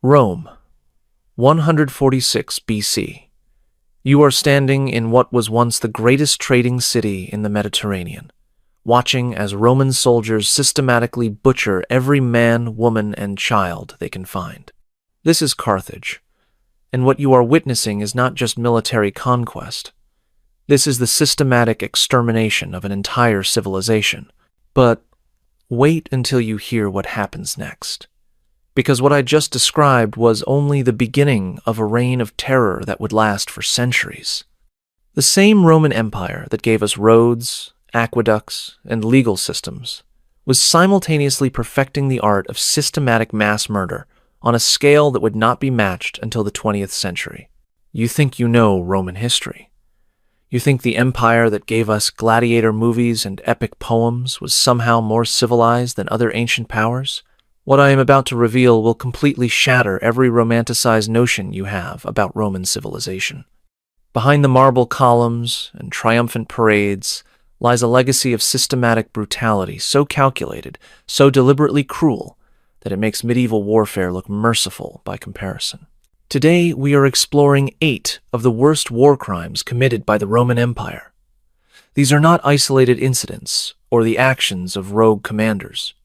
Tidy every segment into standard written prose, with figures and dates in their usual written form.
Rome, 146 BC. You are standing in what was once the greatest trading city in the Mediterranean, watching as Roman soldiers systematically butcher every man, woman, and child they can find. This is Carthage, and what you are witnessing is not just military conquest. This is the systematic extermination of an entire civilization. But wait until you hear what happens next. Because what I just described was only the beginning of a reign of terror that would last for centuries. The same Roman Empire that gave us roads, aqueducts, and legal systems was simultaneously perfecting the art of systematic mass murder on a scale that would not be matched until the 20th century. You think you know Roman history. You think the empire that gave us gladiator movies and epic poems was somehow more civilized than other ancient powers? What I am about to reveal will completely shatter every romanticized notion you have about Roman civilization. Behind the marble columns and triumphant parades lies a legacy of systematic brutality so calculated, so deliberately cruel, that it makes medieval warfare look merciful by comparison. Today, we are exploring 8 of the worst war crimes committed by the Roman Empire. These are not isolated incidents or the actions of rogue commanders.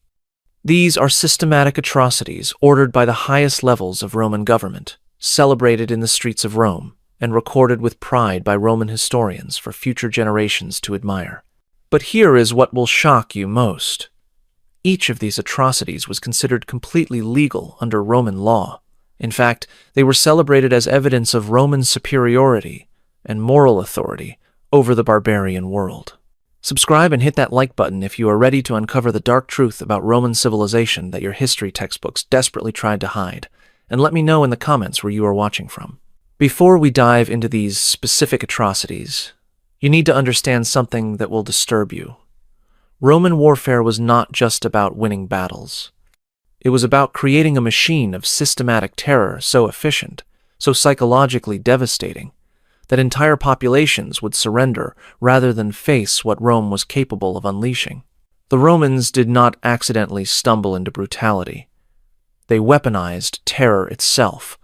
These are systematic atrocities ordered by the highest levels of Roman government, celebrated in the streets of Rome, and recorded with pride by Roman historians for future generations to admire. But here is what will shock you most. Each of these atrocities was considered completely legal under Roman law. In fact, they were celebrated as evidence of Roman superiority and moral authority over the barbarian world. Subscribe and hit that like button if you are ready to uncover the dark truth about Roman civilization that your history textbooks desperately tried to hide, and let me know in the comments where you are watching from. Before we dive into these specific atrocities, you need to understand something that will disturb you. Roman warfare was not just about winning battles. It was about creating a machine of systematic terror so efficient, so psychologically devastating, that entire populations would surrender rather than face what Rome was capable of unleashing. The Romans did not accidentally stumble into brutality. They weaponized terror itself,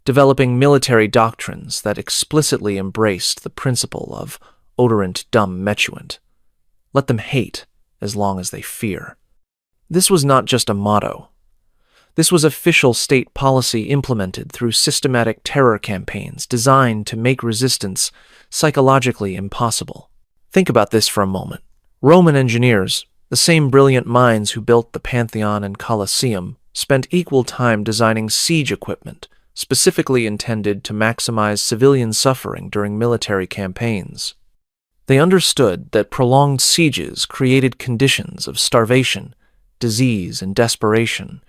developing military doctrines that explicitly embraced the principle of oderint dum metuant. Let them hate as long as they fear. This was not just a motto. This was official state policy implemented through systematic terror campaigns designed to make resistance psychologically impossible. Think about this for a moment. Roman engineers, the same brilliant minds who built the Pantheon and Colosseum, spent equal time designing siege equipment, specifically intended to maximize civilian suffering during military campaigns. They understood that prolonged sieges created conditions of starvation, disease, and desperation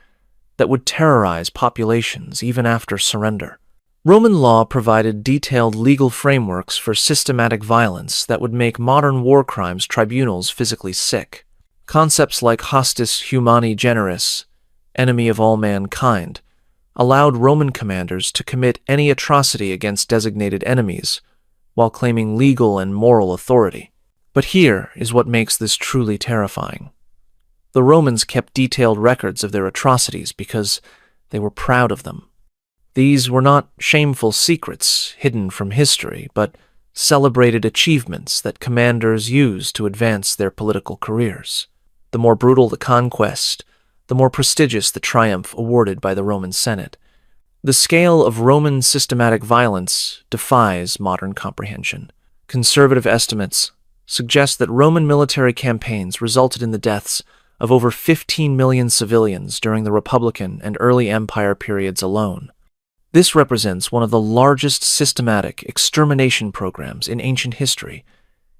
that would terrorize populations even after surrender. Roman law provided detailed legal frameworks for systematic violence that would make modern war crimes tribunals physically sick. Concepts like hostis humani generis, enemy of all mankind, allowed Roman commanders to commit any atrocity against designated enemies while claiming legal and moral authority. But here is what makes this truly terrifying. The Romans kept detailed records of their atrocities because they were proud of them. These were not shameful secrets hidden from history, but celebrated achievements that commanders used to advance their political careers. The more brutal the conquest, the more prestigious the triumph awarded by the Roman Senate. The scale of Roman systematic violence defies modern comprehension. Conservative estimates suggest that Roman military campaigns resulted in the deaths of over 15 million civilians during the Republican and early Empire periods alone. This represents one of the largest systematic extermination programs in ancient history,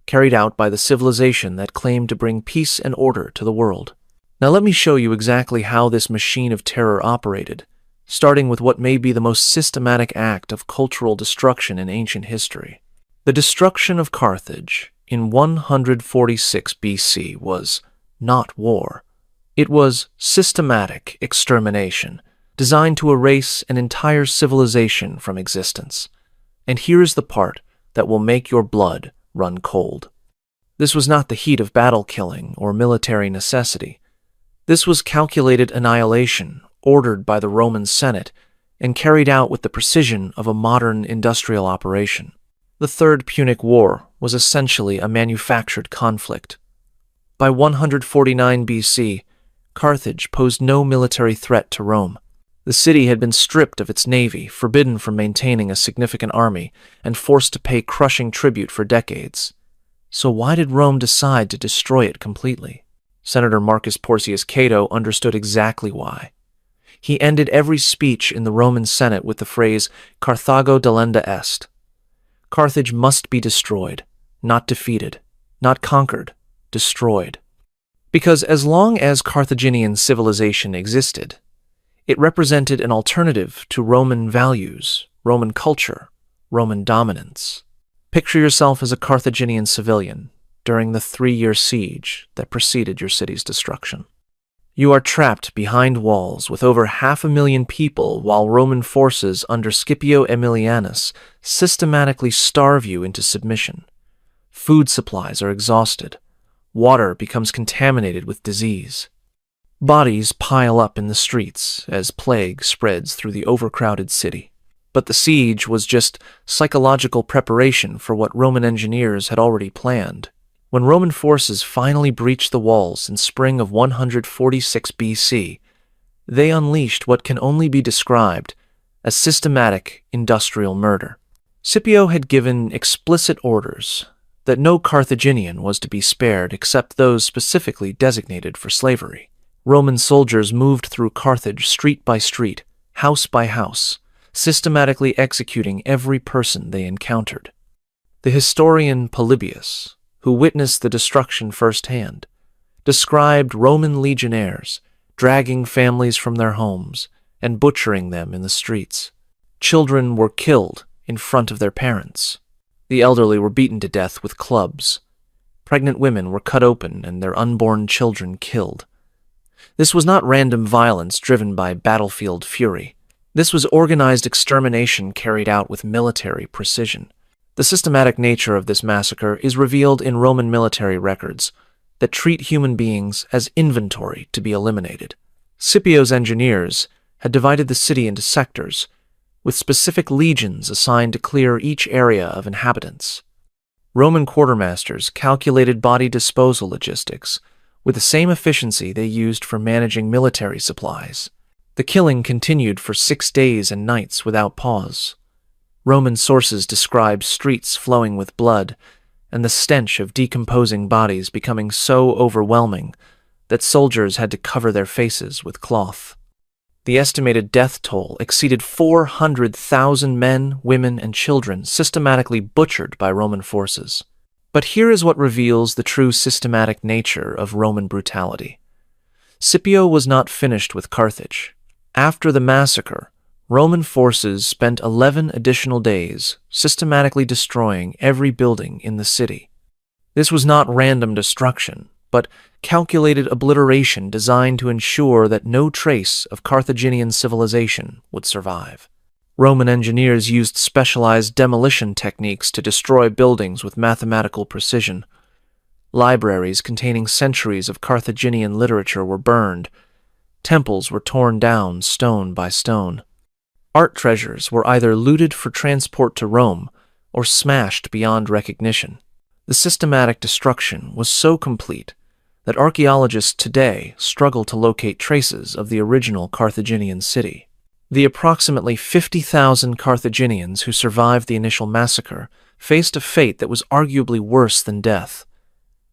carried out by the civilization that claimed to bring peace and order to the world. Now let me show you exactly how this machine of terror operated, starting with what may be the most systematic act of cultural destruction in ancient history. The destruction of Carthage in 146 BC was not war. It was systematic extermination, designed to erase an entire civilization from existence. And here is the part that will make your blood run cold. This was not the heat of battle killing or military necessity. This was calculated annihilation ordered by the Roman Senate and carried out with the precision of a modern industrial operation. The Third Punic War was essentially a manufactured conflict. By 149 BC, Carthage posed no military threat to Rome. The city had been stripped of its navy, forbidden from maintaining a significant army, and forced to pay crushing tribute for decades. So why did Rome decide to destroy it completely? Senator Marcus Porcius Cato understood exactly why. He ended every speech in the Roman Senate with the phrase, Carthago delenda est. Carthage must be destroyed, not defeated, not conquered, destroyed. Because as long as Carthaginian civilization existed, it represented an alternative to Roman values, Roman culture, Roman dominance. Picture yourself as a Carthaginian civilian during the 3-year siege that preceded your city's destruction. You are trapped behind walls with over 500,000 people while Roman forces under Scipio Aemilianus systematically starve you into submission. Food supplies are exhausted. Water becomes contaminated with disease. Bodies pile up in the streets as plague spreads through the overcrowded city. But the siege was just psychological preparation for what Roman engineers had already planned. When Roman forces finally breached the walls in spring of 146 BC, they unleashed what can only be described as systematic industrial murder. Scipio had given explicit orders that no Carthaginian was to be spared except those specifically designated for slavery. Roman soldiers moved through Carthage street by street, house by house, systematically executing every person they encountered. The historian Polybius, who witnessed the destruction firsthand, described Roman legionnaires dragging families from their homes and butchering them in the streets. Children were killed in front of their parents. The elderly were beaten to death with clubs. Pregnant women were cut open and their unborn children killed. This was not random violence driven by battlefield fury. This was organized extermination carried out with military precision. The systematic nature of this massacre is revealed in Roman military records that treat human beings as inventory to be eliminated. Scipio's engineers had divided the city into sectors, with specific legions assigned to clear each area of inhabitants. Roman quartermasters calculated body disposal logistics with the same efficiency they used for managing military supplies. The killing continued for 6 days and nights without pause. Roman sources describe streets flowing with blood and the stench of decomposing bodies becoming so overwhelming that soldiers had to cover their faces with cloth. The estimated death toll exceeded 400,000 men, women, and children systematically butchered by Roman forces. But here is what reveals the true systematic nature of Roman brutality. Scipio was not finished with Carthage. After the massacre, Roman forces spent 11 additional days systematically destroying every building in the city. This was not random destruction, but calculated obliteration designed to ensure that no trace of Carthaginian civilization would survive. Roman engineers used specialized demolition techniques to destroy buildings with mathematical precision. Libraries containing centuries of Carthaginian literature were burned. Temples were torn down stone by stone. Art treasures were either looted for transport to Rome or smashed beyond recognition. The systematic destruction was so complete that archaeologists today struggle to locate traces of the original Carthaginian city. The approximately 50,000 Carthaginians who survived the initial massacre faced a fate that was arguably worse than death.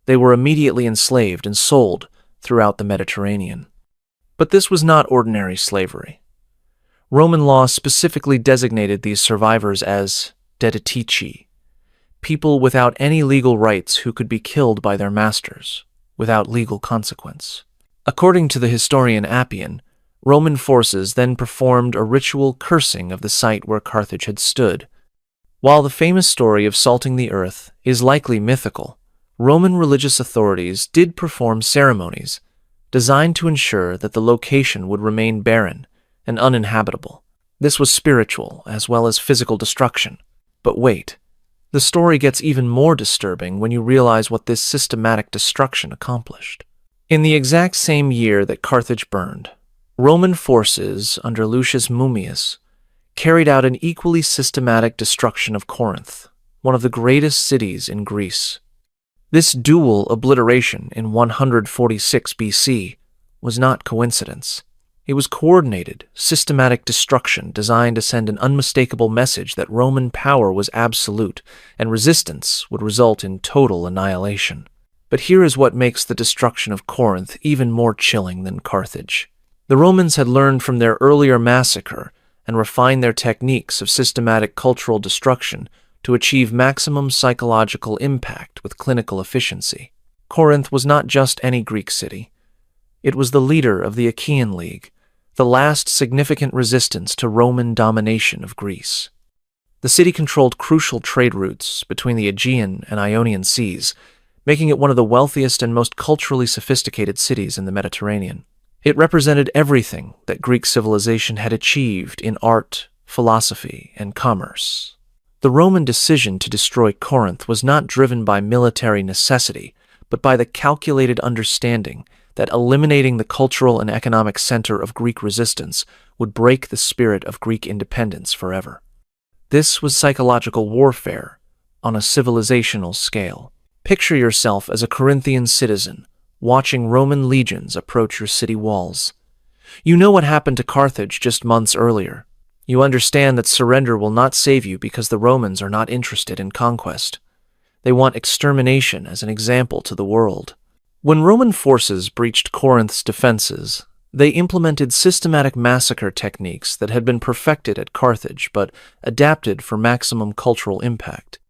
They were immediately enslaved and sold throughout the Mediterranean. But this was not ordinary slavery. Roman law specifically designated these survivors as deditici, people without any legal rights who could be killed by their masters, without legal consequence. According to the historian Appian, Roman forces then performed a ritual cursing of the site where Carthage had stood. While the famous story of salting the earth is likely mythical, Roman religious authorities did perform ceremonies designed to ensure that the location would remain barren and uninhabitable. This was spiritual as well as physical destruction. But wait, the story gets even more disturbing when you realize what this systematic destruction accomplished. In the exact same year that Carthage burned, Roman forces under Lucius Mummius carried out an equally systematic destruction of Corinth, one of the greatest cities in Greece. This dual obliteration in 146 BC was not coincidence. It was coordinated, systematic destruction designed to send an unmistakable message that Roman power was absolute and resistance would result in total annihilation. But here is what makes the destruction of Corinth even more chilling than Carthage. The Romans had learned from their earlier massacre and refined their techniques of systematic cultural destruction to achieve maximum psychological impact with clinical efficiency. Corinth was not just any Greek city. It was the leader of the Achaean League, the last significant resistance to Roman domination of Greece. The city controlled crucial trade routes between the Aegean and Ionian seas, making it one of the wealthiest and most culturally sophisticated cities in the Mediterranean. It represented everything that Greek civilization had achieved in art, philosophy, and commerce. The Roman decision to destroy Corinth was not driven by military necessity, but by the calculated understanding that eliminating the cultural and economic center of Greek resistance would break the spirit of Greek independence forever. This was psychological warfare on a civilizational scale. Picture yourself as a Corinthian citizen, watching Roman legions approach your city walls. You know what happened to Carthage just months earlier. You understand that surrender will not save you because the Romans are not interested in conquest. They want extermination as an example to the world. When Roman forces breached Corinth's defenses, they implemented systematic massacre techniques that had been perfected at Carthage but adapted for maximum cultural impact.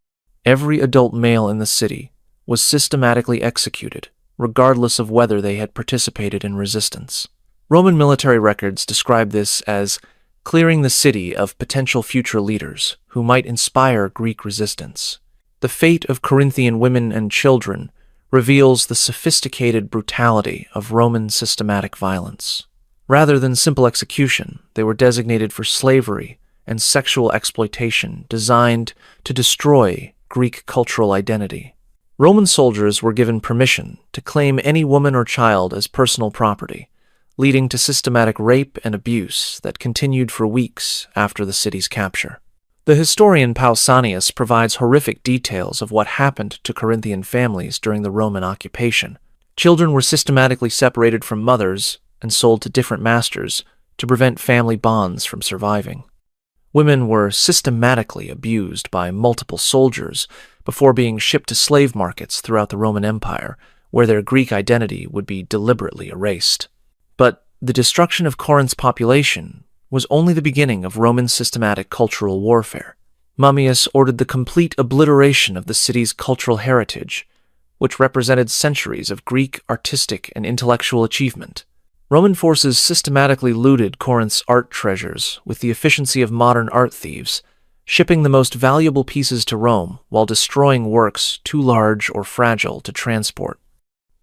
Every adult male in the city was systematically executed, regardless of whether they had participated in resistance. Roman military records describe this as clearing the city of potential future leaders who might inspire Greek resistance. The fate of Corinthian women and children reveals the sophisticated brutality of Roman systematic violence. Rather than simple execution, they were designated for slavery and sexual exploitation designed to destroy Greek cultural identity. Roman soldiers were given permission to claim any woman or child as personal property, leading to systematic rape and abuse that continued for weeks after the city's capture. The historian Pausanias provides horrific details of what happened to Corinthian families during the Roman occupation. Children were systematically separated from mothers and sold to different masters to prevent family bonds from surviving. Women were systematically abused by multiple soldiers before being shipped to slave markets throughout the Roman Empire, where their Greek identity would be deliberately erased. But the destruction of Corinth's population was only the beginning of Roman systematic cultural warfare. Mummius ordered the complete obliteration of the city's cultural heritage, which represented centuries of Greek artistic and intellectual achievement. Roman forces systematically looted Corinth's art treasures with the efficiency of modern art thieves, shipping the most valuable pieces to Rome while destroying works too large or fragile to transport.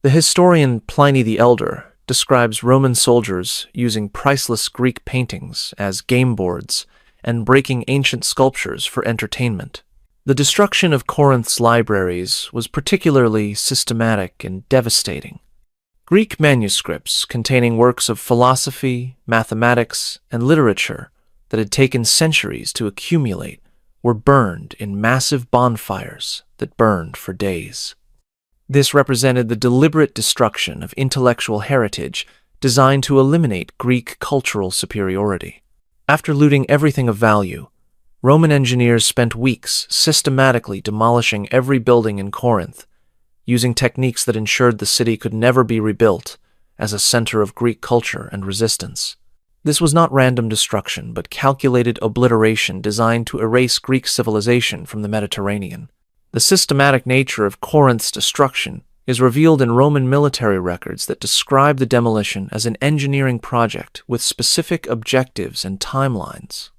The historian Pliny the Elder describes Roman soldiers using priceless Greek paintings as game boards and breaking ancient sculptures for entertainment. The destruction of Corinth's libraries was particularly systematic and devastating. Greek manuscripts containing works of philosophy, mathematics, and literature that had taken centuries to accumulate were burned in massive bonfires that burned for days. This represented the deliberate destruction of intellectual heritage designed to eliminate Greek cultural superiority. After looting everything of value, Roman engineers spent weeks systematically demolishing every building in Corinth, using techniques that ensured the city could never be rebuilt as a center of Greek culture and resistance. This was not random destruction, but calculated obliteration designed to erase Greek civilization from the Mediterranean. The systematic nature of Corinth's destruction is revealed in Roman military records that describe the demolition as an engineering project with specific objectives and timelines.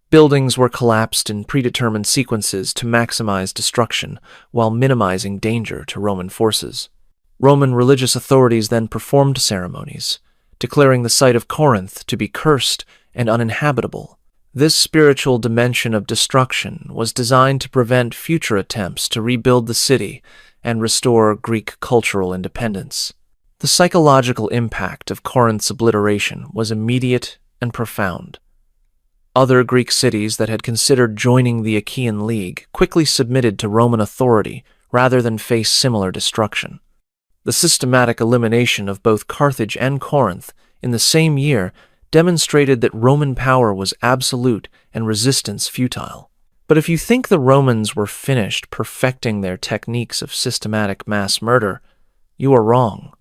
Buildings were collapsed in predetermined sequences to maximize destruction while minimizing danger to Roman forces. Roman religious authorities then performed ceremonies, declaring the site of Corinth to be cursed and uninhabitable. This spiritual dimension of destruction was designed to prevent future attempts to rebuild the city and restore Greek cultural independence. The psychological impact of Corinth's obliteration was immediate and profound. Other Greek cities that had considered joining the Achaean League quickly submitted to Roman authority rather than face similar destruction. The systematic elimination of both Carthage and Corinth in the same year demonstrated that Roman power was absolute and resistance futile. But if you think the Romans were finished perfecting their techniques of systematic mass murder, you are wrong,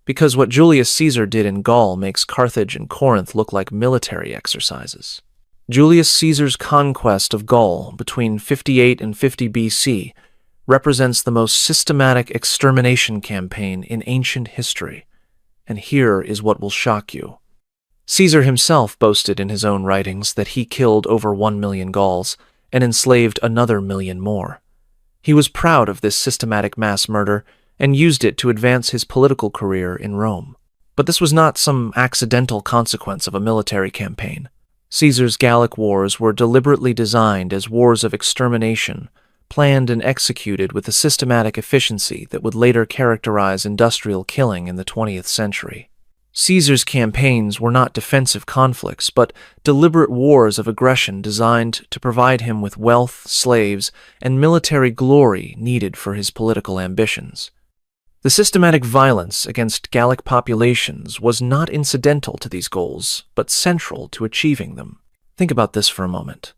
because what Julius Caesar did in Gaul makes Carthage and Corinth look like military exercises. Julius Caesar's conquest of Gaul between 58 and 50 BC represents the most systematic extermination campaign in ancient history, and here is what will shock you. Caesar himself boasted in his own writings that he killed over 1 million Gauls and enslaved another million more. He was proud of this systematic mass murder and used it to advance his political career in Rome. But this was not some accidental consequence of a military campaign. Caesar's Gallic wars were deliberately designed as wars of extermination, planned and executed with a systematic efficiency that would later characterize industrial killing in the 20th century. Caesar's campaigns were not defensive conflicts, but deliberate wars of aggression designed to provide him with wealth, slaves, and military glory needed for his political ambitions. The systematic violence against Gallic populations was not incidental to these goals, but central to achieving them. Think about this for a moment.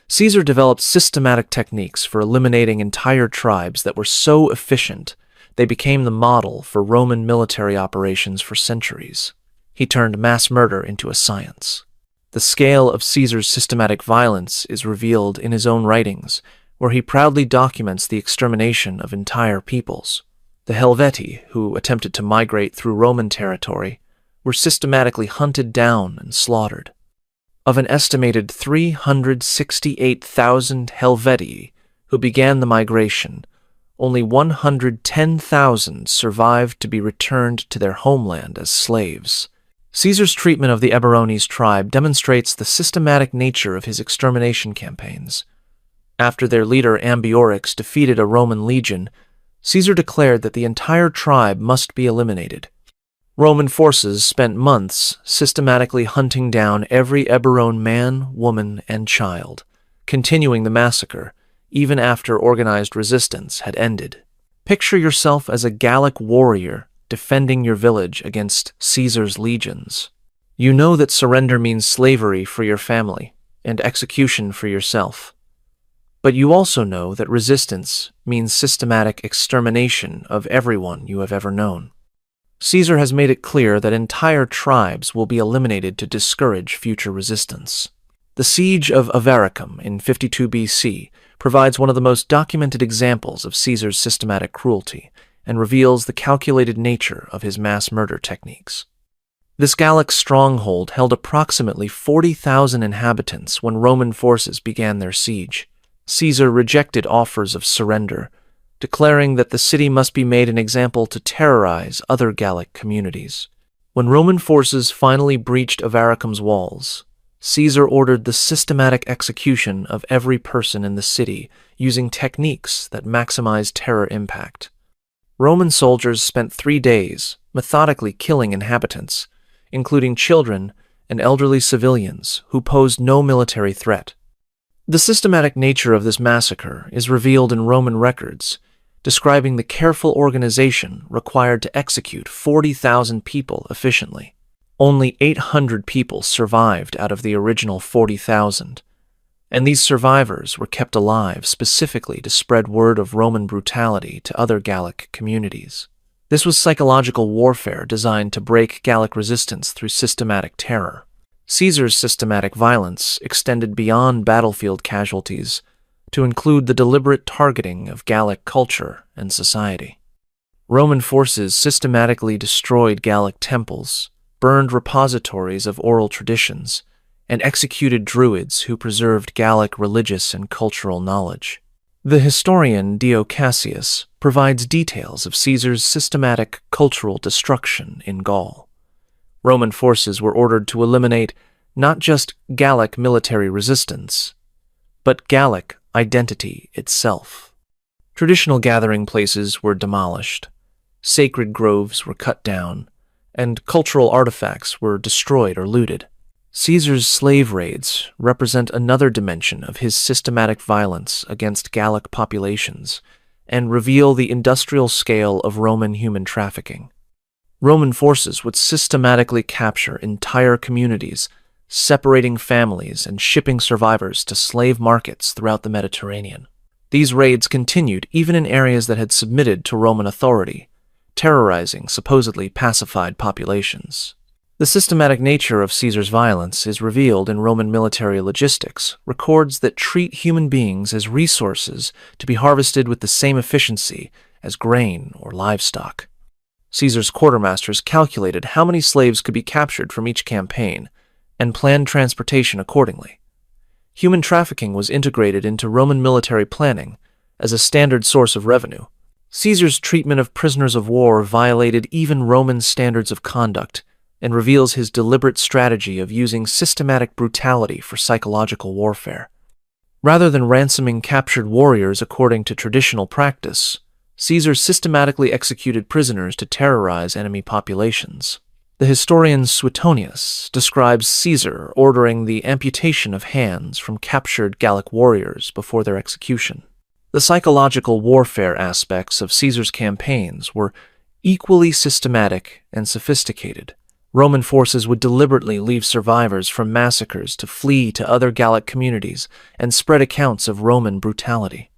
Caesar developed systematic techniques for eliminating entire tribes that were so efficient they became the model for Roman military operations for centuries. He turned mass murder into a science. The scale of Caesar's systematic violence is revealed in his own writings, where he proudly documents the extermination of entire peoples. The Helvetii, who attempted to migrate through Roman territory, were systematically hunted down and slaughtered. Of an estimated 368,000 Helvetii who began the migration, only 110,000 survived to be returned to their homeland as slaves. Caesar's treatment of the Eburones tribe demonstrates the systematic nature of his extermination campaigns. After their leader Ambiorix defeated a Roman legion, Caesar declared that the entire tribe must be eliminated. Roman forces spent months systematically hunting down every Eburoan man, woman, and child, continuing the massacre even after organized resistance had ended. Picture yourself as a Gallic warrior defending your village against Caesar's legions. You know that surrender means slavery for your family and execution for yourself. But you also know that resistance means systematic extermination of everyone you have ever known. Caesar has made it clear that entire tribes will be eliminated to discourage future resistance. The siege of Avaricum in 52 BC provides one of the most documented examples of Caesar's systematic cruelty and reveals the calculated nature of his mass murder techniques. This Gallic stronghold held approximately 40,000 inhabitants when Roman forces began their siege. Caesar rejected offers of surrender, declaring that the city must be made an example to terrorize other Gallic communities. When Roman forces finally breached Avaricum's walls, Caesar ordered the systematic execution of every person in the city using techniques that maximized terror impact. Roman soldiers spent 3 days methodically killing inhabitants, including children and elderly civilians who posed no military threat. The systematic nature of this massacre is revealed in Roman records, describing the careful organization required to execute 40,000 people efficiently. Only 800 people survived out of the original 40,000, and these survivors were kept alive specifically to spread word of Roman brutality to other Gallic communities. This was psychological warfare designed to break Gallic resistance through systematic terror. Caesar's systematic violence extended beyond battlefield casualties to include the deliberate targeting of Gallic culture and society. Roman forces systematically destroyed Gallic temples, burned repositories of oral traditions, and executed druids who preserved Gallic religious and cultural knowledge. The historian Dio Cassius provides details of Caesar's systematic cultural destruction in Gaul. Roman forces were ordered to eliminate not just Gallic military resistance, but Gallic identity itself. Traditional gathering places were demolished, sacred groves were cut down, and cultural artifacts were destroyed or looted. Caesar's slave raids represent another dimension of his systematic violence against Gallic populations and reveal the industrial scale of Roman human trafficking. Roman forces would systematically capture entire communities, separating families and shipping survivors to slave markets throughout the Mediterranean. These raids continued even in areas that had submitted to Roman authority, terrorizing supposedly pacified populations. The systematic nature of Caesar's violence is revealed in Roman military logistics, records that treat human beings as resources to be harvested with the same efficiency as grain or livestock. Caesar's quartermasters calculated how many slaves could be captured from each campaign and planned transportation accordingly. Human trafficking was integrated into Roman military planning as a standard source of revenue. Caesar's treatment of prisoners of war violated even Roman standards of conduct and reveals his deliberate strategy of using systematic brutality for psychological warfare. Rather than ransoming captured warriors according to traditional practice, Caesar systematically executed prisoners to terrorize enemy populations. The historian Suetonius describes Caesar ordering the amputation of hands from captured Gallic warriors before their execution. The psychological warfare aspects of Caesar's campaigns were equally systematic and sophisticated. Roman forces would deliberately leave survivors from massacres to flee to other Gallic communities and spread accounts of Roman brutality.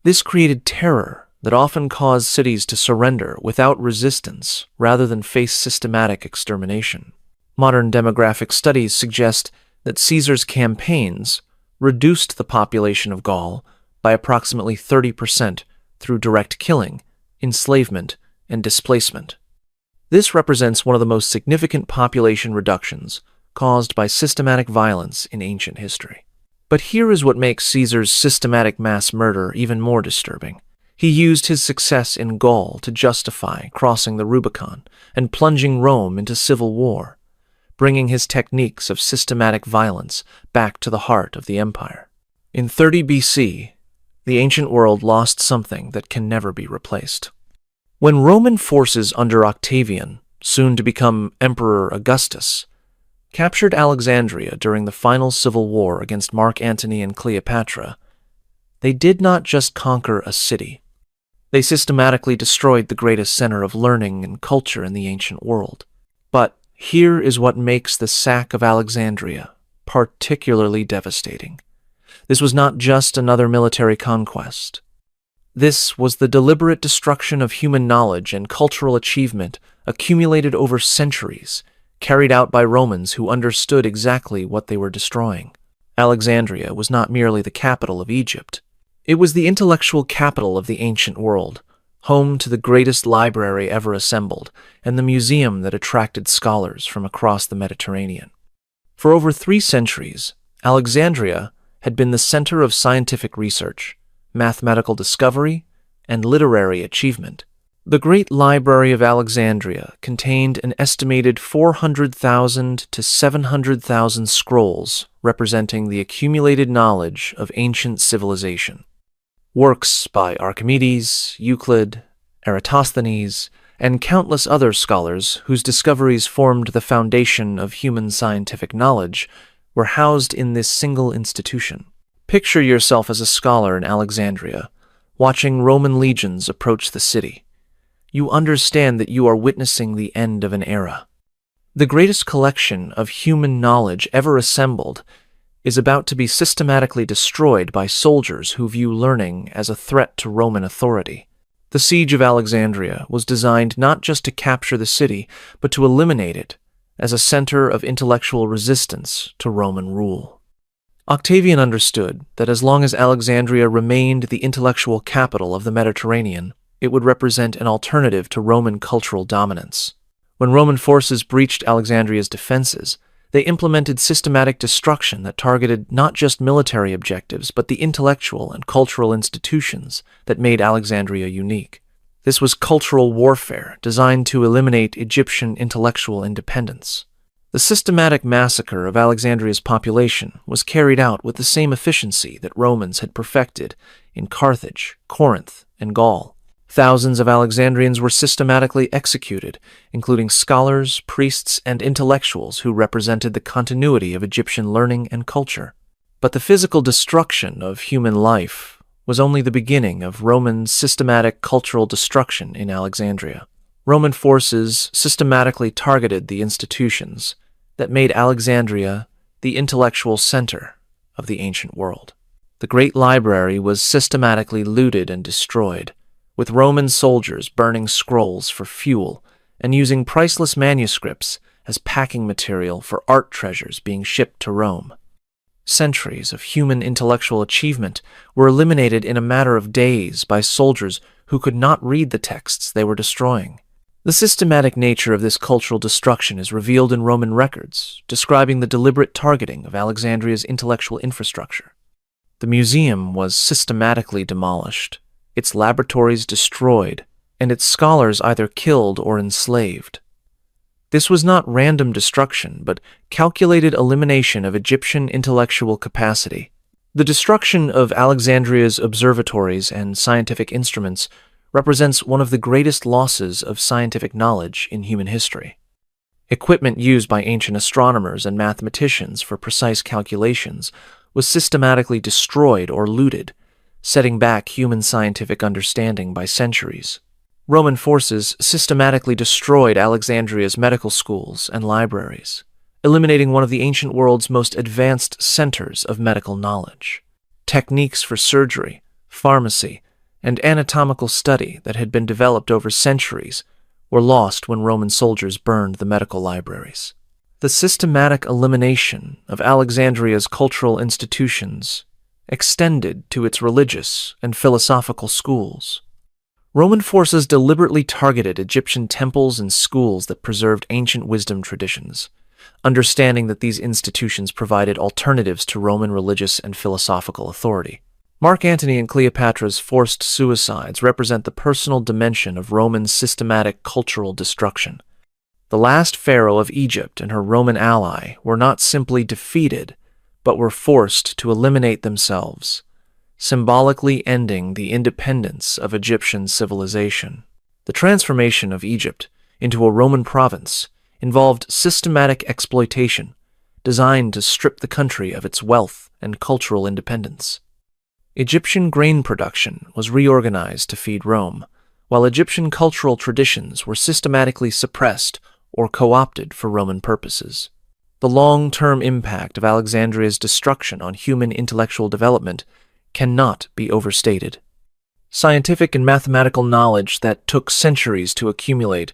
This created terror that often caused cities to surrender without resistance rather than face systematic extermination. Modern demographic studies suggest that Caesar's campaigns reduced the population of Gaul by approximately 30% through direct killing, enslavement, and displacement. This represents one of the most significant population reductions caused by systematic violence in ancient history. But here is what makes Caesar's systematic mass murder even more disturbing. He used his success in Gaul to justify crossing the Rubicon and plunging Rome into civil war, bringing his techniques of systematic violence back to the heart of the empire. In 30 BC, the ancient world lost something that can never be replaced. When Roman forces under Octavian, soon to become Emperor Augustus, captured Alexandria during the final civil war against Mark Antony and Cleopatra, they did not just conquer a city. They systematically destroyed the greatest center of learning and culture in the ancient world. But here is what makes the sack of Alexandria particularly devastating. This was not just another military conquest. This was the deliberate destruction of human knowledge and cultural achievement accumulated over centuries, carried out by Romans who understood exactly what they were destroying. Alexandria was not merely the capital of Egypt. It was the intellectual capital of the ancient world, home to the greatest library ever assembled and the museum that attracted scholars from across the Mediterranean. For over 3 centuries, Alexandria had been the center of scientific research, mathematical discovery, and literary achievement. The Great Library of Alexandria contained an estimated 400,000 to 700,000 scrolls representing the accumulated knowledge of ancient civilization. Works by Archimedes, Euclid, Eratosthenes, and countless other scholars whose discoveries formed the foundation of human scientific knowledge were housed in this single institution. Picture yourself as a scholar in Alexandria, watching Roman legions approach the city. You understand that you are witnessing the end of an era. The greatest collection of human knowledge ever assembled is about to be systematically destroyed by soldiers who view learning as a threat to Roman authority. The siege of Alexandria was designed not just to capture the city, but to eliminate it as a center of intellectual resistance to Roman rule. Octavian understood that as long as Alexandria remained the intellectual capital of the Mediterranean, it would represent an alternative to Roman cultural dominance. When Roman forces breached Alexandria's defenses, they implemented systematic destruction that targeted not just military objectives, but the intellectual and cultural institutions that made Alexandria unique. This was cultural warfare designed to eliminate Egyptian intellectual independence. The systematic massacre of Alexandria's population was carried out with the same efficiency that Romans had perfected in Carthage, Corinth, and Gaul. Thousands of Alexandrians were systematically executed, including scholars, priests, and intellectuals who represented the continuity of Egyptian learning and culture. But the physical destruction of human life was only the beginning of Roman systematic cultural destruction in Alexandria. Roman forces systematically targeted the institutions that made Alexandria the intellectual center of the ancient world. The great library was systematically looted and destroyed, with Roman soldiers burning scrolls for fuel and using priceless manuscripts as packing material for art treasures being shipped to Rome. Centuries of human intellectual achievement were eliminated in a matter of days by soldiers who could not read the texts they were destroying. The systematic nature of this cultural destruction is revealed in Roman records, describing the deliberate targeting of Alexandria's intellectual infrastructure. The museum was systematically demolished, its laboratories destroyed, and its scholars either killed or enslaved. This was not random destruction, but calculated elimination of Egyptian intellectual capacity. The destruction of Alexandria's observatories and scientific instruments represents one of the greatest losses of scientific knowledge in human history. Equipment used by ancient astronomers and mathematicians for precise calculations was systematically destroyed or looted, setting back human scientific understanding by centuries. Roman forces systematically destroyed Alexandria's medical schools and libraries, eliminating one of the ancient world's most advanced centers of medical knowledge. Techniques for surgery, pharmacy, and anatomical study that had been developed over centuries were lost when Roman soldiers burned the medical libraries. The systematic elimination of Alexandria's cultural institutions extended to its religious and philosophical schools. Roman forces deliberately targeted Egyptian temples and schools that preserved ancient wisdom traditions, understanding that these institutions provided alternatives to Roman religious and philosophical authority. Mark Antony and Cleopatra's forced suicides represent the personal dimension of Roman systematic cultural destruction. The last pharaoh of Egypt and her Roman ally were not simply defeated, but were forced to eliminate themselves, symbolically ending the independence of Egyptian civilization. The transformation of Egypt into a Roman province involved systematic exploitation, designed to strip the country of its wealth and cultural independence. Egyptian grain production was reorganized to feed Rome, while Egyptian cultural traditions were systematically suppressed or co-opted for Roman purposes. The long-term impact of Alexandria's destruction on human intellectual development cannot be overstated. Scientific and mathematical knowledge that took centuries to accumulate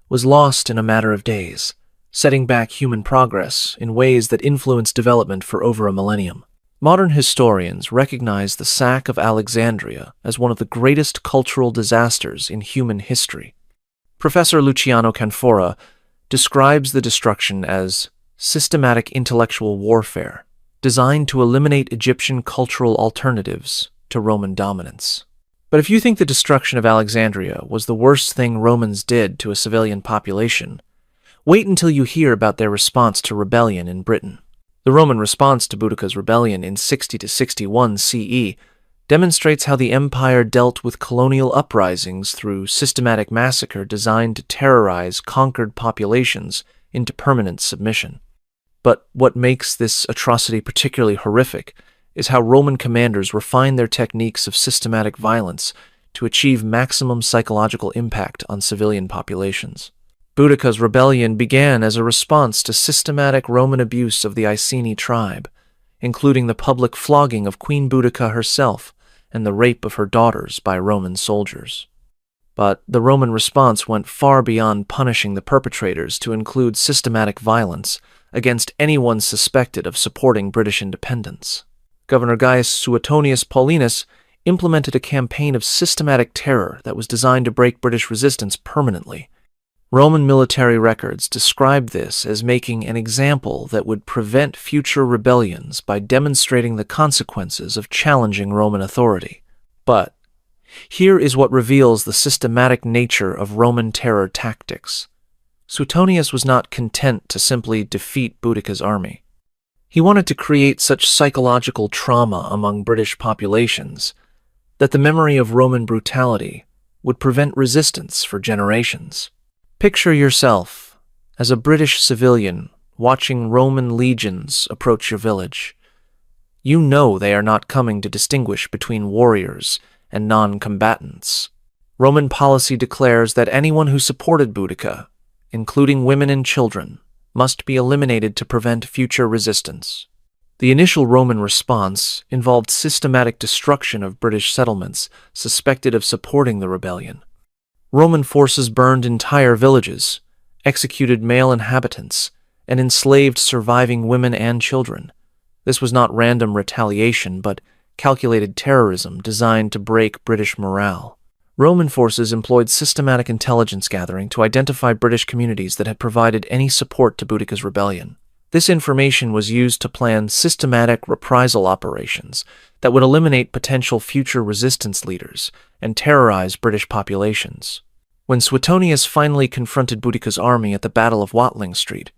was lost in a matter of days, setting back human progress in ways that influenced development for over a millennium. Modern historians recognize the sack of Alexandria as one of the greatest cultural disasters in human history. Professor Luciano Canfora describes the destruction as systematic intellectual warfare, designed to eliminate Egyptian cultural alternatives to Roman dominance. But if you think the destruction of Alexandria was the worst thing Romans did to a civilian population, wait until you hear about their response to rebellion in Britain. The Roman response to Boudicca's rebellion in 60 to 61 CE demonstrates how the empire dealt with colonial uprisings through systematic massacre designed to terrorize conquered populations into permanent submission. But what makes this atrocity particularly horrific is how Roman commanders refined their techniques of systematic violence to achieve maximum psychological impact on civilian populations. Boudicca's rebellion began as a response to systematic Roman abuse of the Iceni tribe, including the public flogging of Queen Boudicca herself and the rape of her daughters by Roman soldiers. But the Roman response went far beyond punishing the perpetrators to include systematic violence against anyone suspected of supporting British independence. Governor Gaius Suetonius Paulinus implemented a campaign of systematic terror that was designed to break British resistance permanently. Roman military records describe this as making an example that would prevent future rebellions by demonstrating the consequences of challenging Roman authority. But here is what reveals the systematic nature of Roman terror tactics. Suetonius was not content to simply defeat Boudicca's army. He wanted to create such psychological trauma among British populations that the memory of Roman brutality would prevent resistance for generations. Picture yourself as a British civilian watching Roman legions approach your village. You know they are not coming to distinguish between warriors and non-combatants. Roman policy declares that anyone who supported Boudica, including women and children, must be eliminated to prevent future resistance. The initial Roman response involved systematic destruction of British settlements suspected of supporting the rebellion. Roman forces burned entire villages, executed male inhabitants, and enslaved surviving women and children. This was not random retaliation, but calculated terrorism designed to break British morale. Roman forces employed systematic intelligence gathering to identify British communities that had provided any support to Boudica's rebellion. This information was used to plan systematic reprisal operations that would eliminate potential future resistance leaders and terrorize British populations. When Suetonius finally confronted Boudica's army at the Battle of Watling Street,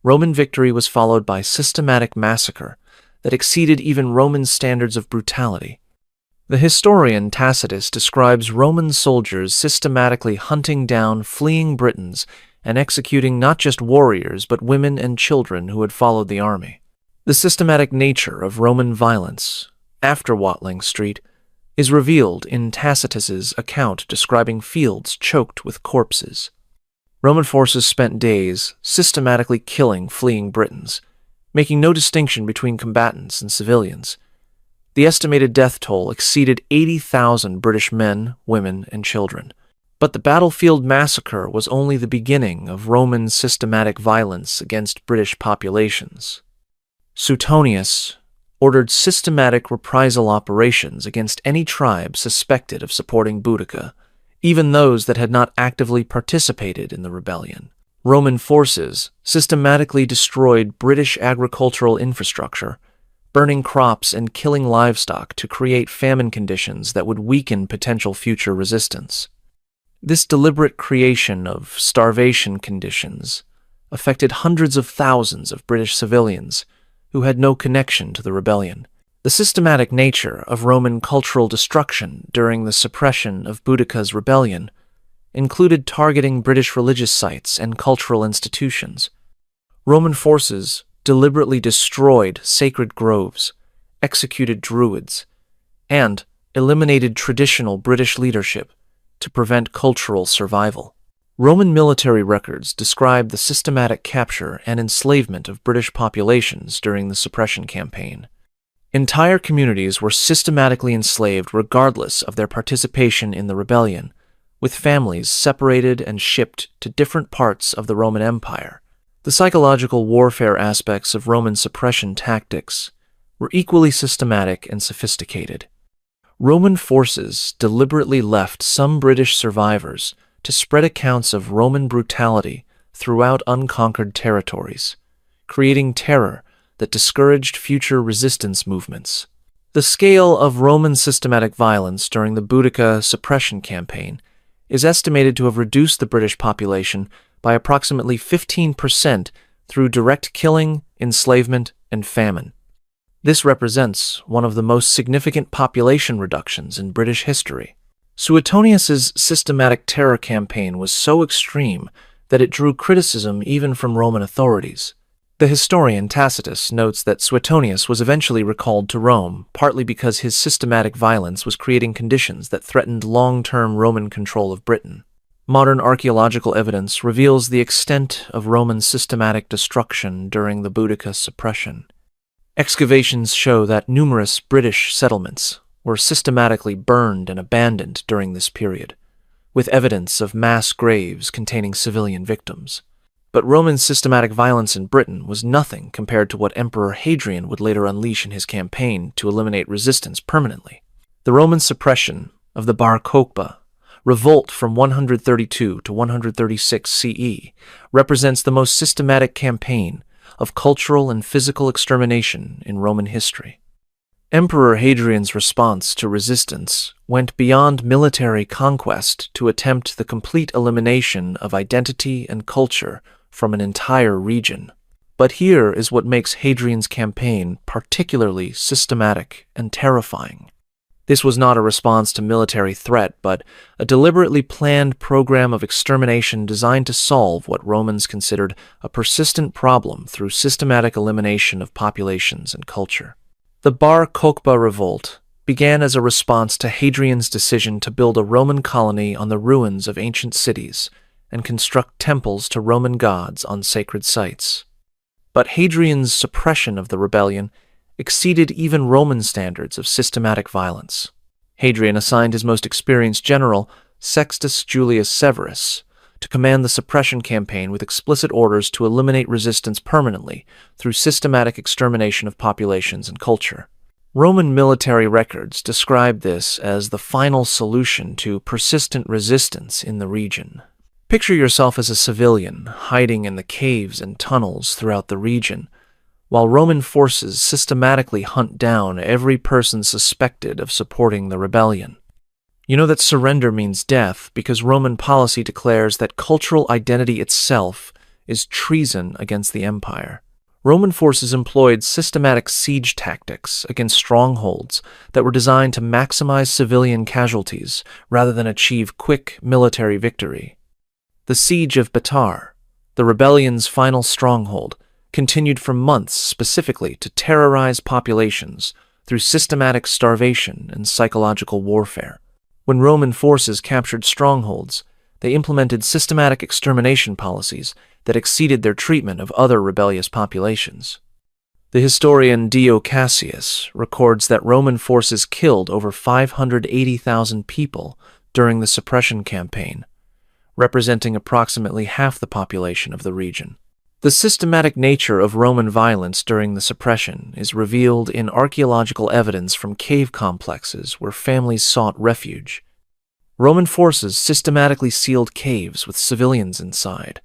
Roman victory was followed by systematic massacre that exceeded even Roman standards of brutality. The historian Tacitus describes Roman soldiers systematically hunting down fleeing Britons and executing not just warriors but women and children who had followed the army. The systematic nature of Roman violence after Watling Street is revealed in Tacitus's account describing fields choked with corpses. Roman forces spent days systematically killing fleeing Britons, making no distinction between combatants and civilians. The estimated death toll exceeded 80,000 British men, women, and children. But the battlefield massacre was only the beginning of Roman systematic violence against British populations. Suetonius ordered systematic reprisal operations against any tribe suspected of supporting Boudica, even those that had not actively participated in the rebellion. Roman forces systematically destroyed British agricultural infrastructure, burning crops and killing livestock to create famine conditions that would weaken potential future resistance. This deliberate creation of starvation conditions affected hundreds of thousands of British civilians who had no connection to the rebellion. The systematic nature of Roman cultural destruction during the suppression of Boudica's rebellion included targeting British religious sites and cultural institutions. Roman forces deliberately destroyed sacred groves, executed druids, and eliminated traditional British leadership to prevent cultural survival. Roman military records describe the systematic capture and enslavement of British populations during the suppression campaign. Entire communities were systematically enslaved regardless of their participation in the rebellion, with families separated and shipped to different parts of the Roman Empire. The psychological warfare aspects of Roman suppression tactics were equally systematic and sophisticated. Roman forces deliberately left some British survivors to spread accounts of Roman brutality throughout unconquered territories, creating terror that discouraged future resistance movements. The scale of Roman systematic violence during the Boudica suppression campaign is estimated to have reduced the British population by approximately 15% through direct killing, enslavement, and famine. This represents one of the most significant population reductions in British history. Suetonius's systematic terror campaign was so extreme that it drew criticism even from Roman authorities. The historian Tacitus notes that Suetonius was eventually recalled to Rome, partly because his systematic violence was creating conditions that threatened long-term Roman control of Britain. Modern archaeological evidence reveals the extent of Roman systematic destruction during the Boudica suppression. Excavations show that numerous British settlements were systematically burned and abandoned during this period, with evidence of mass graves containing civilian victims. But Roman systematic violence in Britain was nothing compared to what Emperor Hadrian would later unleash in his campaign to eliminate resistance permanently. The Roman suppression of the Bar Kokhba revolt from 132 to 136 CE represents the most systematic campaign of cultural and physical extermination in Roman history. Emperor Hadrian's response to resistance went beyond military conquest to attempt the complete elimination of identity and culture from an entire region. But here is what makes Hadrian's campaign particularly systematic and terrifying. This was not a response to military threat, but a deliberately planned program of extermination designed to solve what Romans considered a persistent problem through systematic elimination of populations and culture. The Bar Kokhba revolt began as a response to Hadrian's decision to build a Roman colony on the ruins of ancient cities and construct temples to Roman gods on sacred sites. But Hadrian's suppression of the rebellion exceeded even Roman standards of systematic violence. Hadrian assigned his most experienced general, Sextus Julius Severus, to command the suppression campaign with explicit orders to eliminate resistance permanently through systematic extermination of populations and culture. Roman military records describe this as the final solution to persistent resistance in the region. Picture yourself as a civilian hiding in the caves and tunnels throughout the region, while Roman forces systematically hunt down every person suspected of supporting the rebellion. You know that surrender means death because Roman policy declares that cultural identity itself is treason against the empire. Roman forces employed systematic siege tactics against strongholds that were designed to maximize civilian casualties rather than achieve quick military victory. The siege of Betar, the rebellion's final stronghold, continued for months specifically to terrorize populations through systematic starvation and psychological warfare. When Roman forces captured strongholds, they implemented systematic extermination policies that exceeded their treatment of other rebellious populations. The historian Dio Cassius records that Roman forces killed over 580,000 people during the suppression campaign, representing approximately half the population of the region. The systematic nature of Roman violence during the suppression is revealed in archaeological evidence from cave complexes where families sought refuge. Roman forces systematically sealed caves with civilians inside,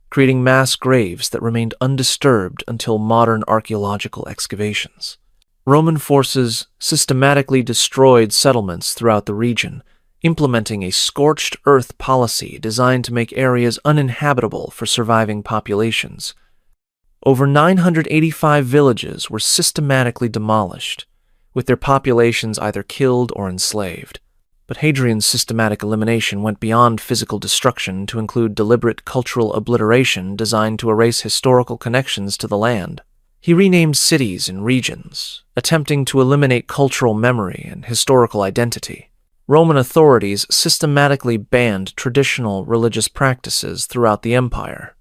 creating mass graves that remained undisturbed until modern archaeological excavations. Roman forces systematically destroyed settlements throughout the region, implementing a scorched earth policy designed to make areas uninhabitable for surviving populations. Over 985 villages were systematically demolished, with their populations either killed or enslaved. But Hadrian's systematic elimination went beyond physical destruction to include deliberate cultural obliteration designed to erase historical connections to the land. He renamed cities and regions, attempting to eliminate cultural memory and historical identity. Roman authorities systematically banned traditional religious practices throughout the empire,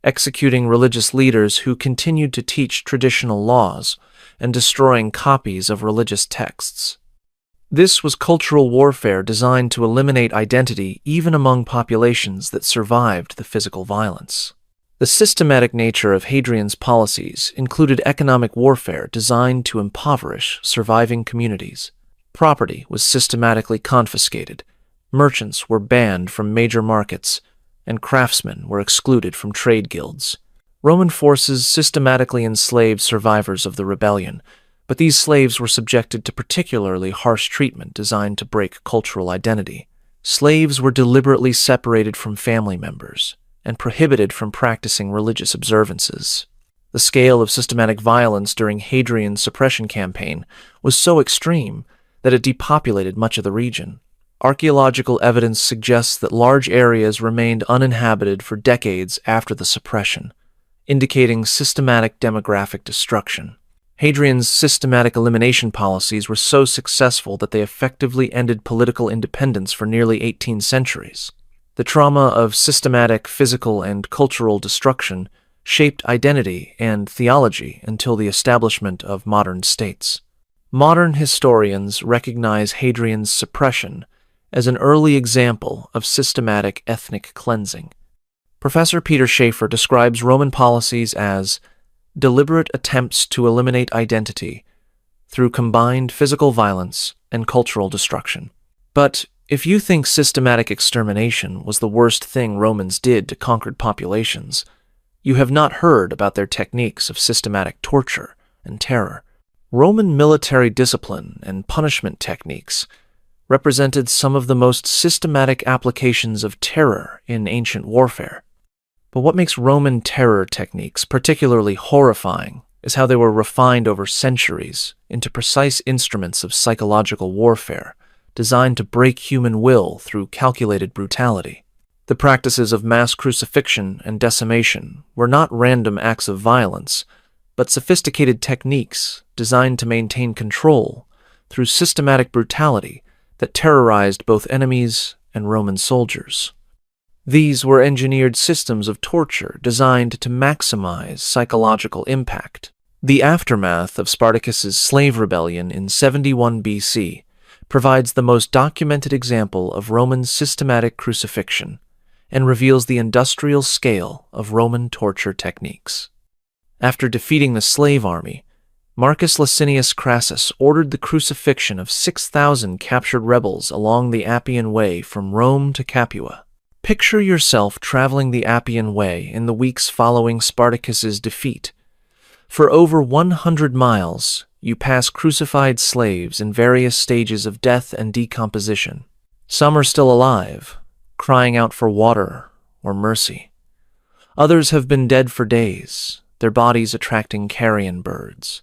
executing religious leaders who continued to teach traditional laws and destroying copies of religious texts. This was cultural warfare designed to eliminate identity even among populations that survived the physical violence. The systematic nature of Hadrian's policies included economic warfare designed to impoverish surviving communities. Property was systematically confiscated, merchants were banned from major markets, and craftsmen were excluded from trade guilds. Roman forces systematically enslaved survivors of the rebellion, but these slaves were subjected to particularly harsh treatment designed to break cultural identity. Slaves were deliberately separated from family members and prohibited from practicing religious observances. The scale of systematic violence during Hadrian's suppression campaign was so extreme that it depopulated much of the region. Archaeological evidence suggests that large areas remained uninhabited for decades after the suppression, indicating systematic demographic destruction. Hadrian's systematic elimination policies were so successful that they effectively ended political independence for nearly 18 centuries. The trauma of systematic physical and cultural destruction shaped identity and theology until the establishment of modern states. Modern historians recognize Hadrian's suppression as an early example of systematic ethnic cleansing. Professor Peter Schaefer describes Roman policies as deliberate attempts to eliminate identity through combined physical violence and cultural destruction. But if you think systematic extermination was the worst thing Romans did to conquered populations, you have not heard about their techniques of systematic torture and terror. Roman military discipline and punishment techniques represented some of the most systematic applications of terror in ancient warfare. But what makes Roman terror techniques particularly horrifying is how they were refined over centuries into precise instruments of psychological warfare designed to break human will through calculated brutality. The practices of mass crucifixion and decimation were not random acts of violence, but sophisticated techniques designed to maintain control through systematic brutality that terrorized both enemies and Roman soldiers. These were engineered systems of torture designed to maximize psychological impact. The aftermath of Spartacus's slave rebellion in 71 BC provides the most documented example of Roman systematic crucifixion and reveals the industrial scale of Roman torture techniques. After defeating the slave army, Marcus Licinius Crassus ordered the crucifixion of 6,000 captured rebels along the Appian Way from Rome to Capua. Picture yourself traveling the Appian Way in the weeks following Spartacus's defeat. For over 100 miles, you pass crucified slaves in various stages of death and decomposition. Some are still alive, crying out for water or mercy. Others have been dead for days, their bodies attracting carrion birds.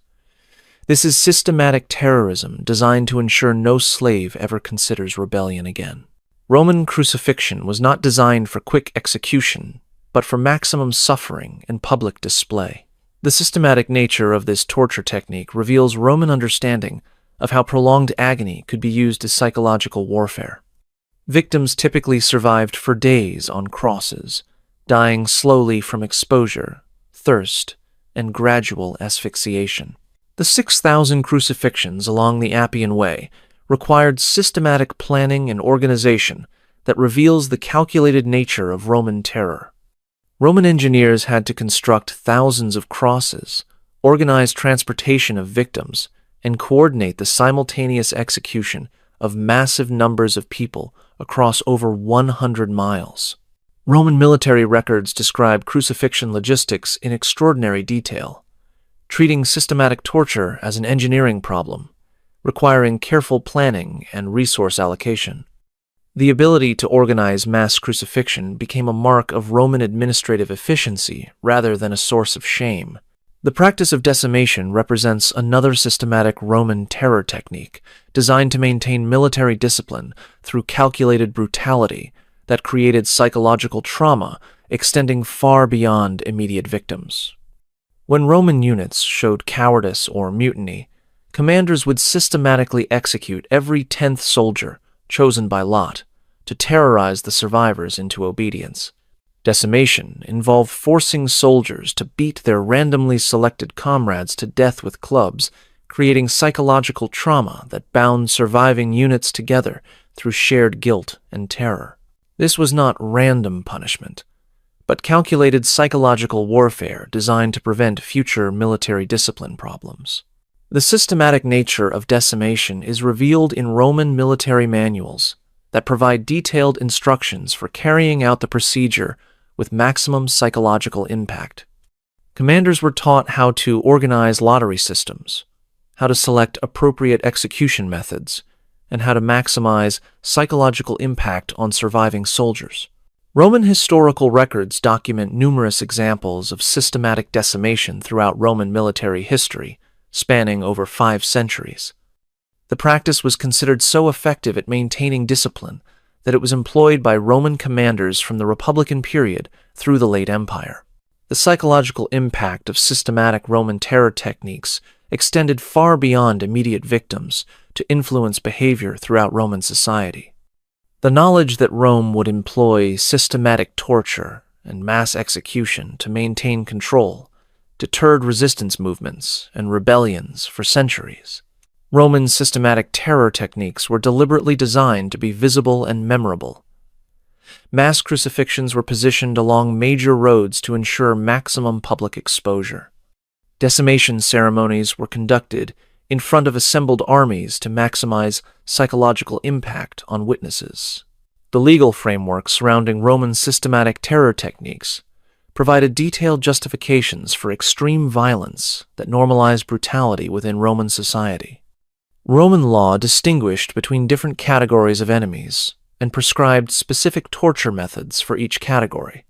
This is systematic terrorism designed to ensure no slave ever considers rebellion again. Roman crucifixion was not designed for quick execution, but for maximum suffering and public display. The systematic nature of this torture technique reveals Roman understanding of how prolonged agony could be used as psychological warfare. Victims typically survived for days on crosses, dying slowly from exposure, thirst, and gradual asphyxiation. The 6,000 crucifixions along the Appian Way required systematic planning and organization that reveals the calculated nature of Roman terror. Roman engineers had to construct thousands of crosses, organize transportation of victims, and coordinate the simultaneous execution of massive numbers of people across over 100 miles. Roman military records describe crucifixion logistics in extraordinary detail, treating systematic torture as an engineering problem, requiring careful planning and resource allocation. The ability to organize mass crucifixion became a mark of Roman administrative efficiency rather than a source of shame. The practice of decimation represents another systematic Roman terror technique designed to maintain military discipline through calculated brutality that created psychological trauma extending far beyond immediate victims. When Roman units showed cowardice or mutiny, commanders would systematically execute every 10th soldier chosen by lot to terrorize the survivors into obedience. Decimation involved forcing soldiers to beat their randomly selected comrades to death with clubs, creating psychological trauma that bound surviving units together through shared guilt and terror. This was not random punishment, but calculated psychological warfare designed to prevent future military discipline problems. The systematic nature of decimation is revealed in Roman military manuals that provide detailed instructions for carrying out the procedure with maximum psychological impact. Commanders were taught how to organize lottery systems, how to select appropriate execution methods, and how to maximize psychological impact on surviving soldiers. Roman historical records document numerous examples of systematic decimation throughout Roman military history, spanning over 5 centuries. The practice was considered so effective at maintaining discipline that it was employed by Roman commanders from the Republican period through the late Empire. The psychological impact of systematic Roman terror techniques extended far beyond immediate victims to influence behavior throughout Roman society. The knowledge that Rome would employ systematic torture and mass execution to maintain control deterred resistance movements and rebellions for centuries. Roman systematic terror techniques were deliberately designed to be visible and memorable. Mass crucifixions were positioned along major roads to ensure maximum public exposure. Decimation ceremonies were conducted in front of assembled armies to maximize psychological impact on witnesses. The legal framework surrounding Roman systematic terror techniques provided detailed justifications for extreme violence that normalized brutality within Roman society. Roman law distinguished between different categories of enemies and prescribed specific torture methods for each category,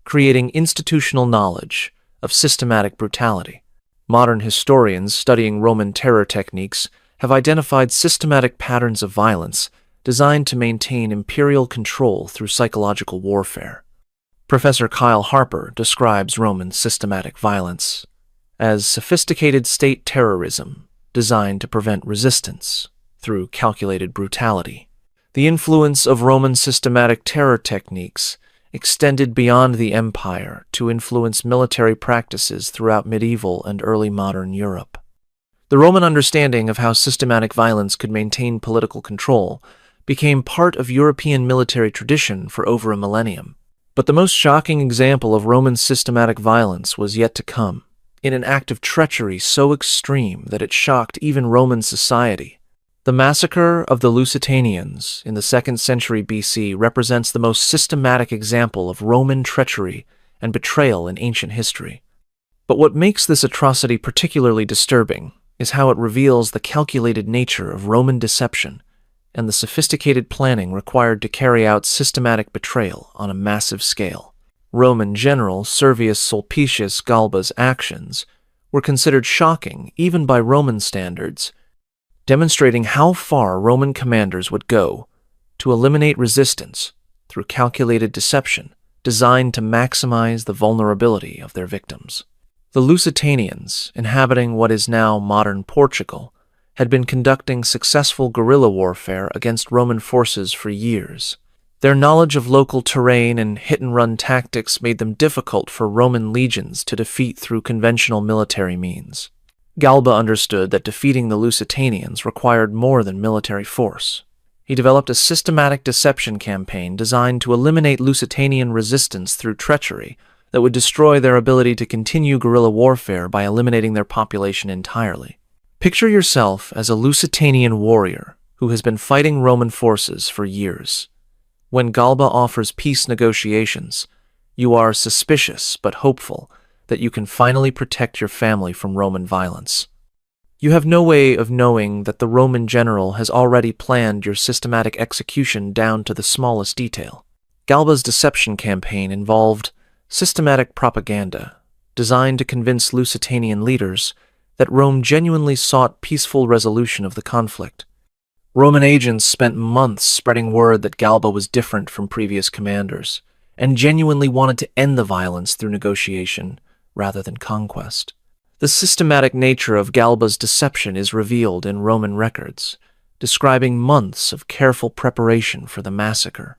creating institutional knowledge of systematic brutality. Modern historians studying Roman terror techniques have identified systematic patterns of violence designed to maintain imperial control through psychological warfare. Professor Kyle Harper describes Roman systematic violence as sophisticated state terrorism designed to prevent resistance through calculated brutality. The influence of Roman systematic terror techniques extended beyond the empire to influence military practices throughout medieval and early modern Europe. The Roman understanding of how systematic violence could maintain political control became part of European military tradition for over a millennium. But the most shocking example of Roman systematic violence was yet to come, in an act of treachery so extreme that it shocked even Roman society. The massacre of the Lusitanians in the 2nd century BC represents the most systematic example of Roman treachery and betrayal in ancient history. But what makes this atrocity particularly disturbing is how it reveals the calculated nature of Roman deception and the sophisticated planning required to carry out systematic betrayal on a massive scale. Roman general Servius Sulpicius Galba's actions were considered shocking even by Roman standards, demonstrating how far Roman commanders would go to eliminate resistance through calculated deception designed to maximize the vulnerability of their victims. The Lusitanians, inhabiting what is now modern Portugal, had been conducting successful guerrilla warfare against Roman forces for years. Their knowledge of local terrain and hit-and-run tactics made them difficult for Roman legions to defeat through conventional military means. Galba understood that defeating the Lusitanians required more than military force. He developed a systematic deception campaign designed to eliminate Lusitanian resistance through treachery that would destroy their ability to continue guerrilla warfare by eliminating their population entirely. Picture yourself as a Lusitanian warrior who has been fighting Roman forces for years. When Galba offers peace negotiations, you are suspicious but hopeful that you can finally protect your family from Roman violence. You have no way of knowing that the Roman general has already planned your systematic execution down to the smallest detail. Galba's deception campaign involved systematic propaganda designed to convince Lusitanian leaders that Rome genuinely sought peaceful resolution of the conflict. Roman agents spent months spreading word that Galba was different from previous commanders and genuinely wanted to end the violence through negotiation rather than conquest. The systematic nature of Galba's deception is revealed in Roman records, describing months of careful preparation for the massacre.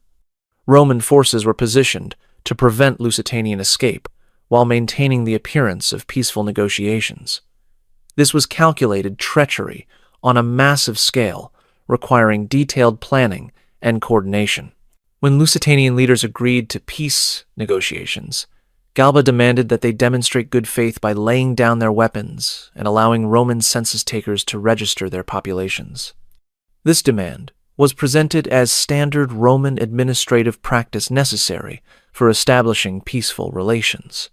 Roman forces were positioned to prevent Lusitanian escape while maintaining the appearance of peaceful negotiations. This was calculated treachery on a massive scale, requiring detailed planning and coordination. When Lusitanian leaders agreed to peace negotiations, Galba demanded that they demonstrate good faith by laying down their weapons and allowing Roman census takers to register their populations. This demand was presented as standard Roman administrative practice necessary for establishing peaceful relations.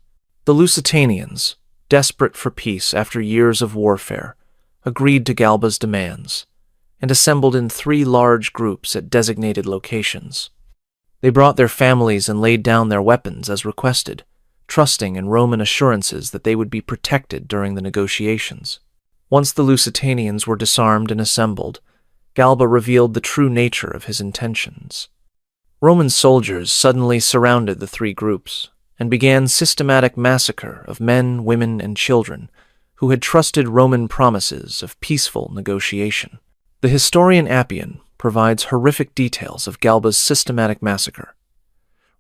The Lusitanians, desperate for peace after years of warfare, agreed to Galba's demands and assembled in 3 large groups at designated locations. They brought their families and laid down their weapons as requested, trusting in Roman assurances that they would be protected during the negotiations. Once the Lusitanians were disarmed and assembled, Galba revealed the true nature of his intentions. Roman soldiers suddenly surrounded the 3 groups and began systematic massacre of men, women, and children who had trusted Roman promises of peaceful negotiation. The historian Appian provides horrific details of Galba's systematic massacre.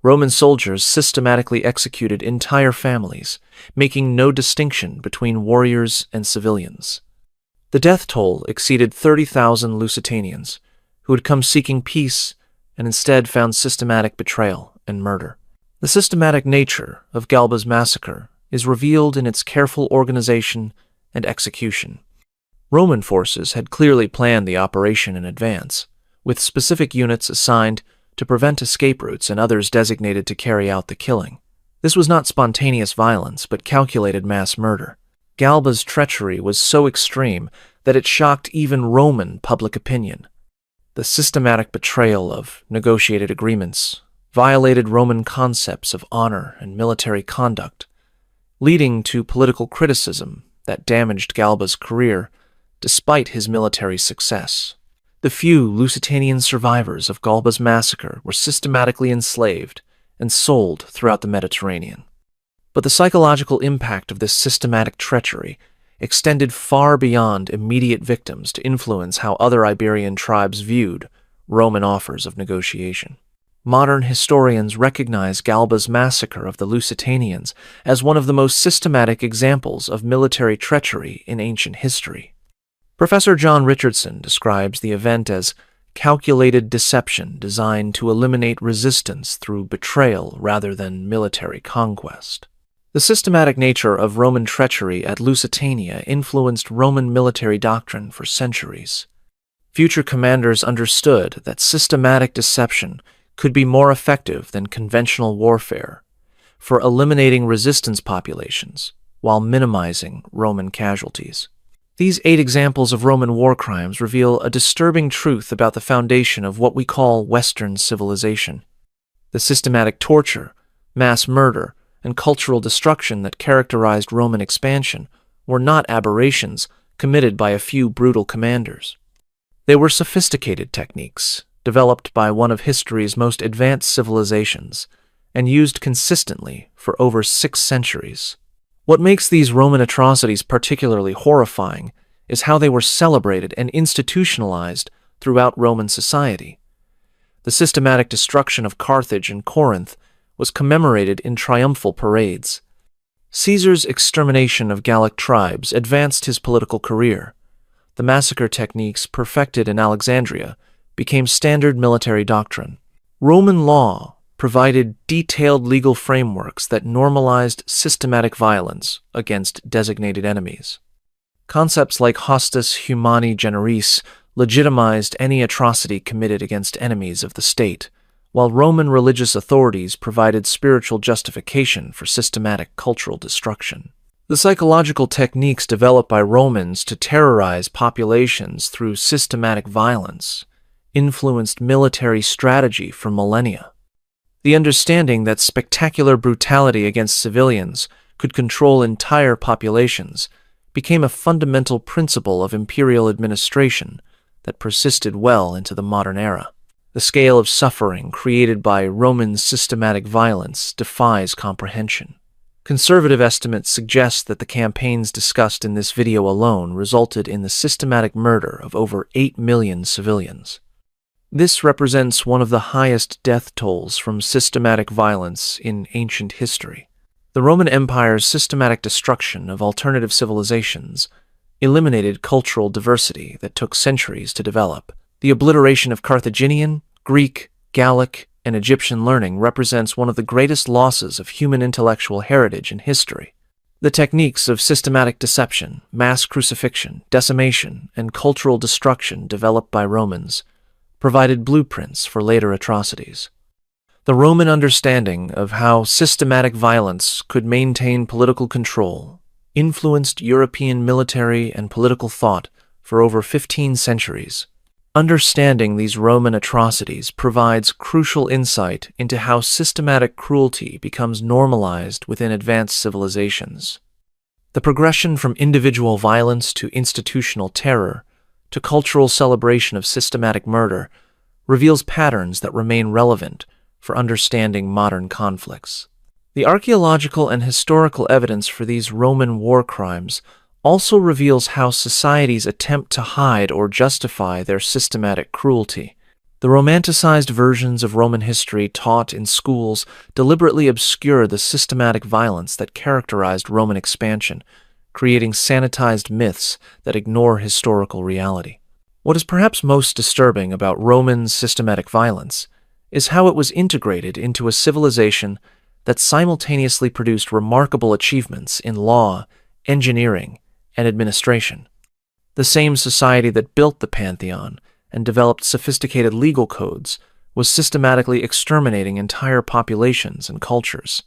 Roman soldiers systematically executed entire families, making no distinction between warriors and civilians. The death toll exceeded 30,000 Lusitanians, who had come seeking peace and instead found systematic betrayal and murder. The systematic nature of Galba's massacre is revealed in its careful organization and execution. Roman forces had clearly planned the operation in advance, with specific units assigned to prevent escape routes and others designated to carry out the killing. This was not spontaneous violence, but calculated mass murder. Galba's treachery was so extreme that it shocked even Roman public opinion. The systematic betrayal of negotiated agreements violated Roman concepts of honor and military conduct, leading to political criticism that damaged Galba's career, despite his military success. The few Lusitanian survivors of Galba's massacre were systematically enslaved and sold throughout the Mediterranean. But the psychological impact of this systematic treachery extended far beyond immediate victims to influence how other Iberian tribes viewed Roman offers of negotiation. Modern historians recognize Galba's massacre of the Lusitanians as one of the most systematic examples of military treachery in ancient history. Professor John Richardson describes the event as calculated deception designed to eliminate resistance through betrayal rather than military conquest. The systematic nature of Roman treachery at Lusitania influenced Roman military doctrine for centuries. Future commanders understood that systematic deception could be more effective than conventional warfare for eliminating resistance populations while minimizing Roman casualties. These 8 examples of Roman war crimes reveal a disturbing truth about the foundation of what we call Western civilization. The systematic torture, mass murder, and cultural destruction that characterized Roman expansion were not aberrations committed by a few brutal commanders. They were sophisticated techniques, developed by one of history's most advanced civilizations, and used consistently for over 6 centuries. What makes these Roman atrocities particularly horrifying is how they were celebrated and institutionalized throughout Roman society. The systematic destruction of Carthage and Corinth was commemorated in triumphal parades. Caesar's extermination of Gallic tribes advanced his political career. The massacre techniques perfected in Alexandria became standard military doctrine. Roman law provided detailed legal frameworks that normalized systematic violence against designated enemies. Concepts like hostis humani generis legitimized any atrocity committed against enemies of the state, while Roman religious authorities provided spiritual justification for systematic cultural destruction. The psychological techniques developed by Romans to terrorize populations through systematic violence influenced military strategy for millennia. The understanding that spectacular brutality against civilians could control entire populations became a fundamental principle of imperial administration that persisted well into the modern era. The scale of suffering created by Roman systematic violence defies comprehension. Conservative estimates suggest that the campaigns discussed in this video alone resulted in the systematic murder of over 8 million civilians. This represents one of the highest death tolls from systematic violence in ancient history. The Roman Empire's systematic destruction of alternative civilizations eliminated cultural diversity that took centuries to develop. The obliteration of Carthaginian, Greek, Gallic, and Egyptian learning represents one of the greatest losses of human intellectual heritage in history. The techniques of systematic deception, mass crucifixion, decimation, and cultural destruction developed by Romans provided blueprints for later atrocities. The Roman understanding of how systematic violence could maintain political control influenced European military and political thought for over 15 centuries. Understanding these Roman atrocities provides crucial insight into how systematic cruelty becomes normalized within advanced civilizations. The progression from individual violence to institutional terror to cultural celebration of systematic murder reveals patterns that remain relevant for understanding modern conflicts. The archaeological and historical evidence for these Roman war crimes also reveals how societies attempt to hide or justify their systematic cruelty. The romanticized versions of Roman history taught in schools deliberately obscure the systematic violence that characterized Roman expansion, creating sanitized myths that ignore historical reality. What is perhaps most disturbing about Roman systematic violence is how it was integrated into a civilization that simultaneously produced remarkable achievements in law, engineering, and administration. The same society that built the Pantheon and developed sophisticated legal codes was systematically exterminating entire populations and cultures.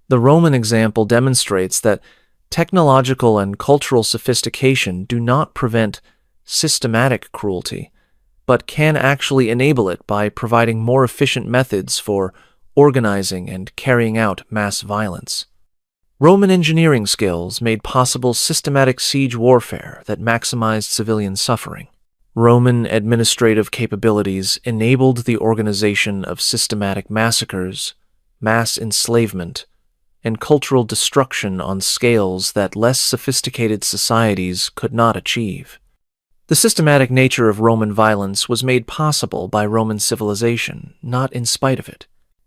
The Roman example demonstrates that technological and cultural sophistication do not prevent systematic cruelty, but can actually enable it by providing more efficient methods for organizing and carrying out mass violence. Roman engineering skills made possible systematic siege warfare that maximized civilian suffering. Roman administrative capabilities enabled the organization of systematic massacres, mass enslavement, and cultural destruction on scales that less sophisticated societies could not achieve. The systematic nature of Roman violence was made possible by Roman civilization, not in spite of it.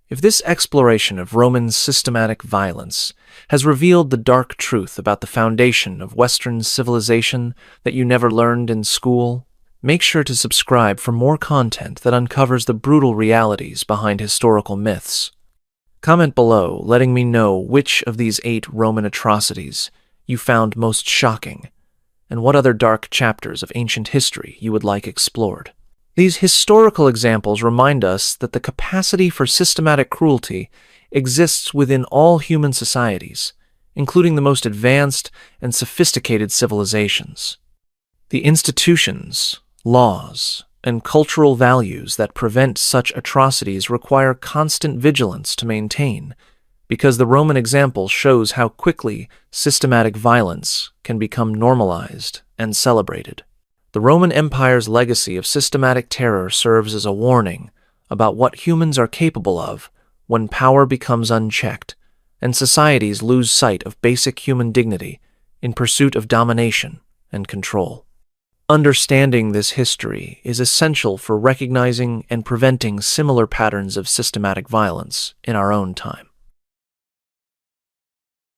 If this exploration of Roman systematic violence has revealed the dark truth about the foundation of Western civilization that you never learned in school, make sure to subscribe for more content that uncovers the brutal realities behind historical myths. Comment below letting me know which of these 8 Roman atrocities you found most shocking, and what other dark chapters of ancient history you would like explored. These historical examples remind us that the capacity for systematic cruelty exists within all human societies, including the most advanced and sophisticated civilizations. The institutions, laws, and cultural values that prevent such atrocities require constant vigilance to maintain, because the Roman example shows how quickly systematic violence can become normalized and celebrated. The Roman Empire's legacy of systematic terror serves as a warning about what humans are capable of when power becomes unchecked and societies lose sight of basic human dignity in pursuit of domination and control. Understanding this history is essential for recognizing and preventing similar patterns of systematic violence in our own time.